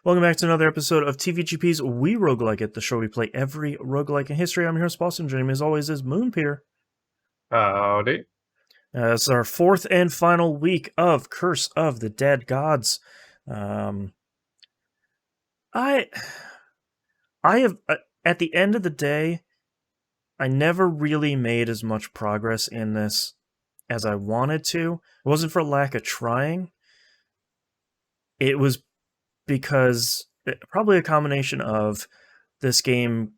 Welcome back to another episode of TVGP's We Roguelike It, the show we play every roguelike in history. I'm your host, Boston. Joining me as always is Moonpier. Howdy. It's our fourth and final week of Curse of the Dead Gods. Um, I, I have, at the end of the day, I never really made as much progress in this as I wanted to. It wasn't for lack of trying. It was because probably a combination of this game,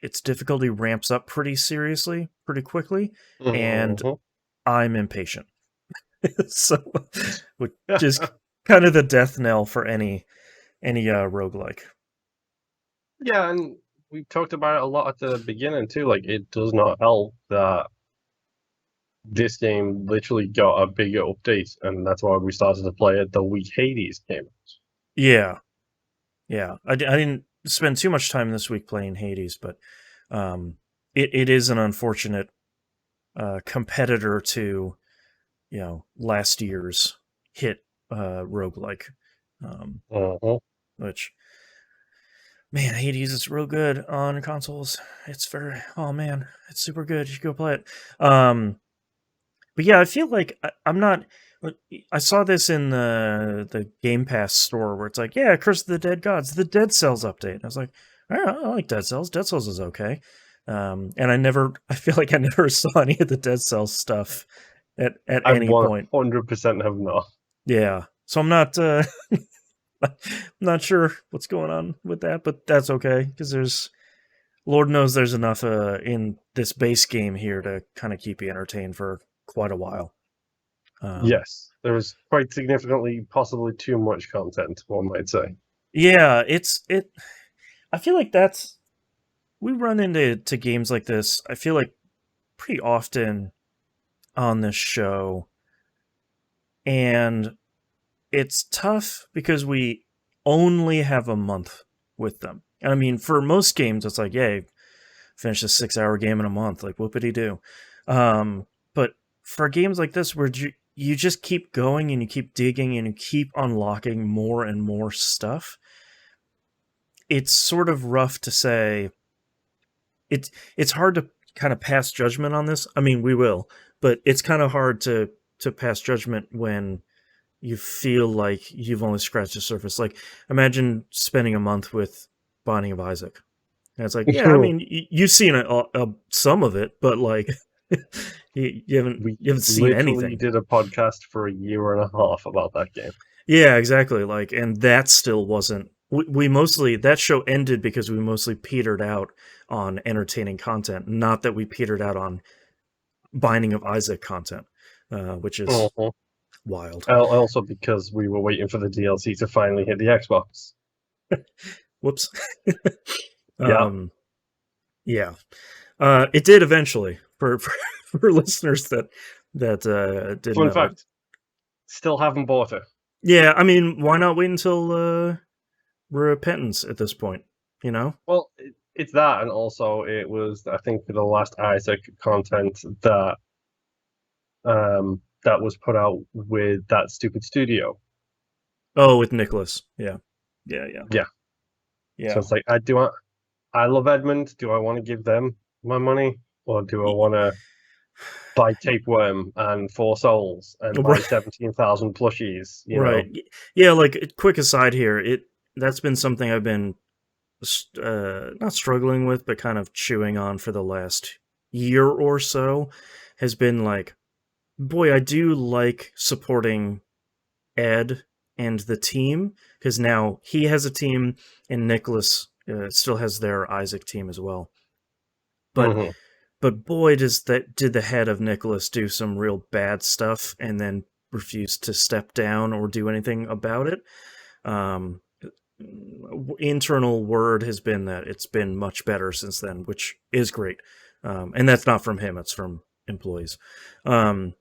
its difficulty ramps up pretty seriously, pretty quickly, and Mhm. I'm impatient. So, which is kind of the death knell for any roguelike. Yeah, and we talked about it a lot at the beginning too. Like, it does not help that this game literally got a bigger update, and that's why we started to play it the week Hades came out. Yeah, yeah. I didn't spend too much time this week playing Hades, but it is an unfortunate competitor to last year's hit roguelike, Mhm. which, man, Hades is real good on consoles. It's very, oh man, it's super good. You should go play it. But yeah, I feel like I'm not. I saw this in the Game Pass store where it's like, yeah, Curse of the Dead Gods, the Dead Cells update. And I was like, I like Dead Cells. Dead Cells is okay. And I feel like I never saw any of the Dead Cells stuff at I any point. 100% have not. Yeah, so I'm not. I'm not sure what's going on with that, but that's okay because Lord knows there's enough in this base game here to kind of keep you entertained for quite a while. Yes, there is quite significantly, possibly too much content, one might say. Yeah, it. I feel like we run into games like this. I feel like pretty often on this show, and it's tough because we only have a month with them. And I mean, for most games, it's like, yay, finish a 6-hour game in a month, like whoopity do. But for games like this, where you just keep going and you keep digging and you keep unlocking more and more stuff, it's sort of rough to say. It's hard to kind of pass judgment on this. I mean, we will, but it's kind of hard to pass judgment when you feel like you've only scratched the surface. Like, imagine spending a month with Binding of Isaac. And it's like, yeah, I mean, you've seen some of it, but like, We you haven't seen literally anything. did a podcast for a year and a half about that game. Yeah, exactly. Like, and that still wasn't. We mostly, that show ended because we mostly petered out on entertaining content, not that we petered out on Binding of Isaac content, which is Mhm. wild. Also because we were waiting for the DLC to finally hit the Xbox. Whoops. Yeah. um, yeah, it did eventually for listeners that didn't Fun know it. fact, still haven't bought it. Yeah, I mean, why not wait until Repentance at this point? You know? Well, it's that, and also it was, I think, the last Isaac content that was put out with that stupid studio. Oh, with Nicholas. Yeah, yeah, yeah, Yeah. So yeah. it's like, I love Edmund. Do I want to give them my money, or do I want to buy Tapeworm and Four Souls and buy Right, 17,000 plushies? You right. know. Yeah, like quick aside here. That's been something I've been not struggling with, but kind of chewing on for the last year or so. Has been like, boy, I do like supporting Ed and the team because now he has a team and Nicholas still has their Isaac team as well. But Hmm. boy, did the head of Nicholas do some real bad stuff and then refuse to step down or do anything about it. Um, Internal word has been that it's been much better since then, which is great. And that's not from him; it's from employees. Um,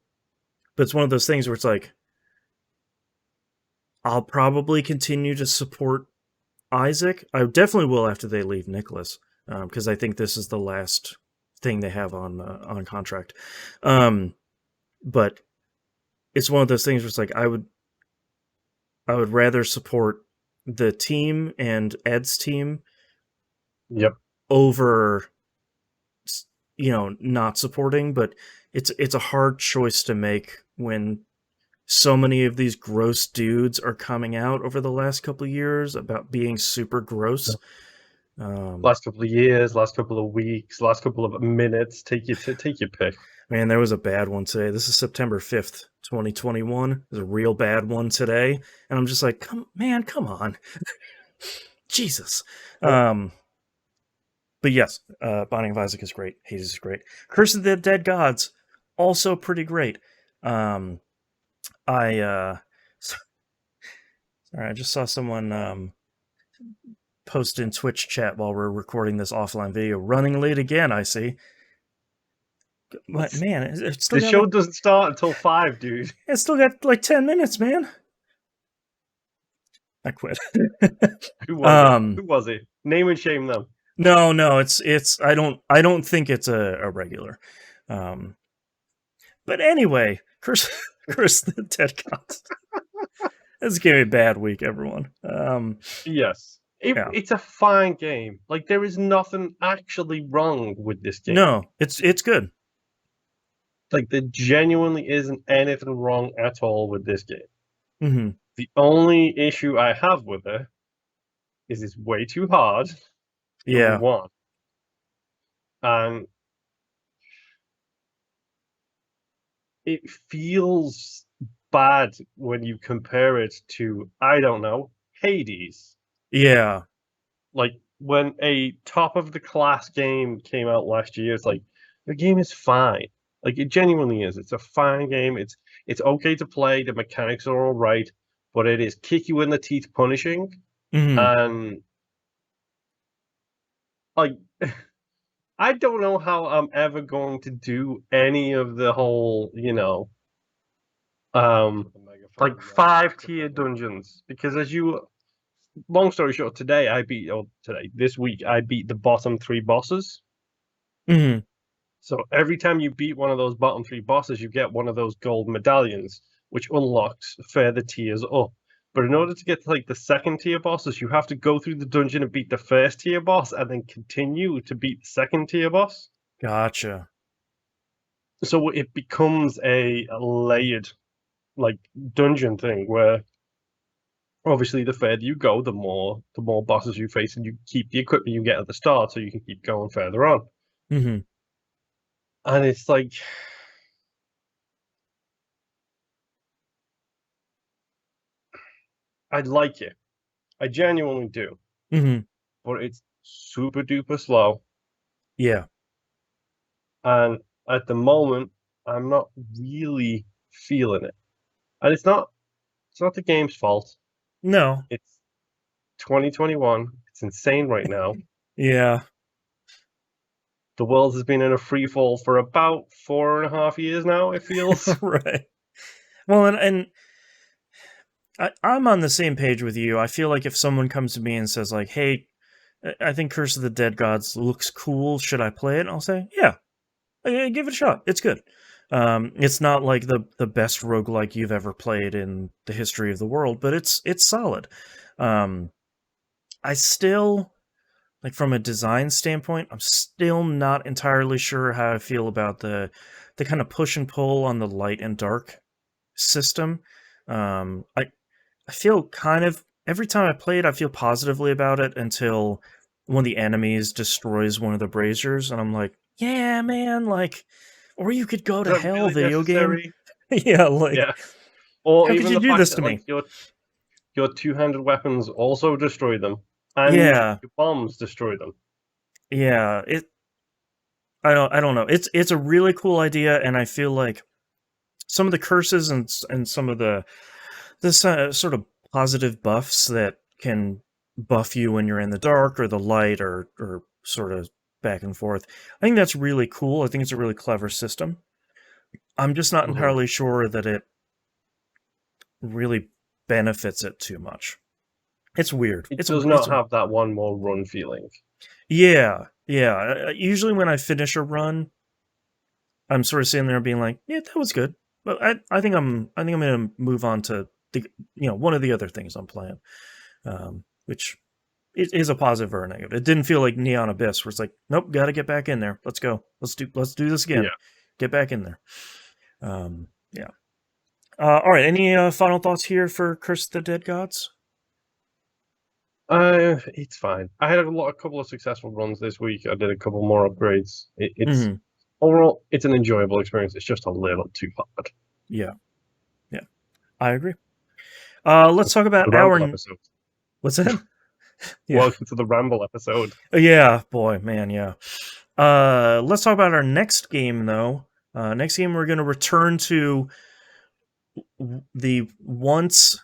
but it's one of those things where it's like, I'll probably continue to support Isaac. I definitely will after they leave Nicholas, because I think this is the last thing they have on contract. Um, but it's one of those things where it's like, I would rather support the team and Ed's team Yep. over, not supporting, but it's a hard choice to make when so many of these gross dudes are coming out over the last couple of years about being super gross. Last couple of years, last couple of weeks, last couple of minutes. Take your pick. Man, there was a bad one today. This is September 5th, 2021. There's a real bad one today. And I'm just like, come on. Jesus. Oh. But yes, Binding of Isaac is great. Hades is great. Curse of the Dead Gods, also pretty great. Sorry, I just saw someone post in Twitch chat while we're recording this offline video. Running late again, I see. But man, it's still The got show doesn't start until 5, dude. it's still got like 10 minutes, man. I quit. Who was it? Who was it? Name and shame them. No, it's I don't think it's a regular. But anyway, Curse the Dead Gods. This gave me a bad week, everyone. Yes. Yeah. It's a fine game. Like, there is nothing actually wrong with this game. No, it's good. Like, there genuinely isn't anything wrong at all with this game. Mm-hmm. The only issue I have with it is it's way too hard. Yeah. Number one. And it feels bad when you compare it to, I don't know, Hades. Yeah. Like, when a top of the class game came out last year, it's like, the game is fine. Like, it genuinely is. It's a fine game. It's okay to play. The mechanics are all right, but it is kick you in the teeth punishing. Mm-hmm. And like, I don't know how I'm ever going to do any of the whole, like 5-tier dungeons, because long story short, this week I beat the bottom 3 bosses. Mm-hmm. So every time you beat one of those bottom 3 bosses, you get one of those gold medallions, which unlocks further tiers up. But in order to get to like the 2nd-tier bosses, you have to go through the dungeon and beat the 1st-tier boss, and then continue to beat the 2nd-tier boss. Gotcha. So it becomes a layered, like, dungeon thing where obviously the further you go, the more bosses you face, and you keep the equipment you get at the start, so you can keep going further on. Mm-hmm. And it's like, I like it. I genuinely do. Mm-hmm. But it's super duper slow. Yeah. And at the moment, I'm not really feeling it. And it's not the game's fault. No. It's 2021. It's insane right now. Yeah. The world has been in a free fall for about 4.5 years now, it feels. Right. Well, and I'm on the same page with you. I feel like if someone comes to me and says like, "Hey, I think Curse of the Dead Gods looks cool. Should I play it?" I'll say, "Yeah, give it a shot. It's good." It's not like the best roguelike you've ever played in the history of the world, but it's solid. I still, like, from a design standpoint, I'm still not entirely sure how I feel about the kind of push and pull on the light and dark system. I feel kind of, every time I play it, I feel positively about it until one of the enemies destroys one of the braziers, and I'm like, yeah, man, like, or you could go Is to that hell, really video game. necessary? Yeah, like, Yeah. Or how could even you the do fact this that to me? like your two-handed weapons also destroy them, and Yeah, your bombs destroy them. yeah. I don't know. It's a really cool idea, and I feel like some of the curses and some of the this sort of positive buffs that can buff you when you're in the dark or the light or sort of back and forth. I think that's really cool. I think it's a really clever system. I'm just not Mhm. entirely sure that it really benefits it too much. It's weird. It It's does it's not have that one more run feeling. yeah. Usually when I finish a run, I'm sort of sitting there being like, yeah, that was good. But I think I'm gonna move on to the one of the other things I'm playing. which is a positive or a negative. It didn't feel like Neon Abyss, where it's like, nope, got to get back in there. Let's go. Let's do this again. Yeah. Get back in there. Yeah. All right. Any final thoughts here for Curse of the Dead Gods? It's fine. I had a couple of successful runs this week. I did a couple more upgrades. It's overall, it's an enjoyable experience. It's just a little too hard. Yeah. I agree. Let's talk about The Ramble episode. What's that? Yeah. Welcome to the Ramble episode. Yeah, boy, man, yeah. Let's talk about our next game, though. Next game, we're going to return to the once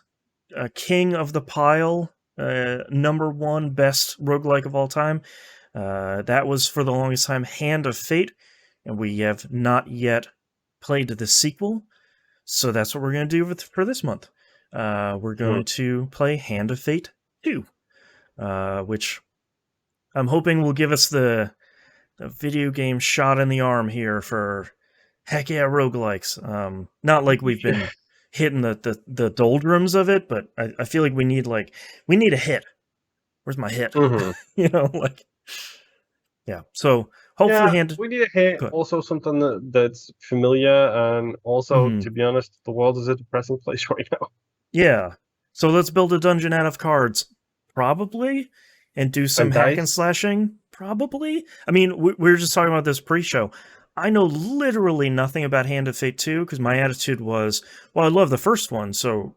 king of the pile, number one best roguelike of all time. That was, for the longest time, Hand of Fate, and we have not yet played the sequel, so that's what we're going to do for this month. We're going to play Hand of Fate 2, which I'm hoping will give us the video game shot in the arm here for heck yeah roguelikes. Not like we've been hitting the doldrums of it, but I feel like we need a hit. Where's my hit? Like, yeah. So hopefully, we need a hit. Also, something that's familiar, and also, to be honest, the world is a depressing place right now. Yeah. So let's build a dungeon out of cards, probably, and do some hack and slashing, probably. I mean, we were just talking about this pre-show. I know literally nothing about Hand of Fate 2 because my attitude was, well, I love the first one, so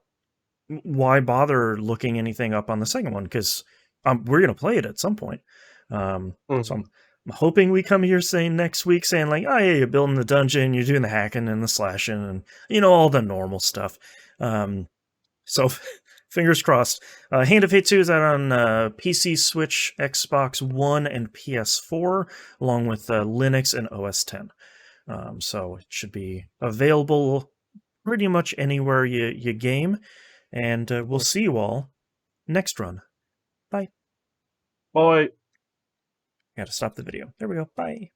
why bother looking anything up on the second one? Because we're going to play it at some point. So I'm hoping we come here next week saying like, oh yeah, you're building the dungeon, you're doing the hacking and the slashing and, all the normal stuff. So fingers crossed. Hand of Fate 2 is out on PC, Switch, Xbox One, and PS4, along with Linux and OS X. So it should be available pretty much anywhere you game. And we'll see you all next run. Bye. Bye. Gotta stop the video. There we go. Bye.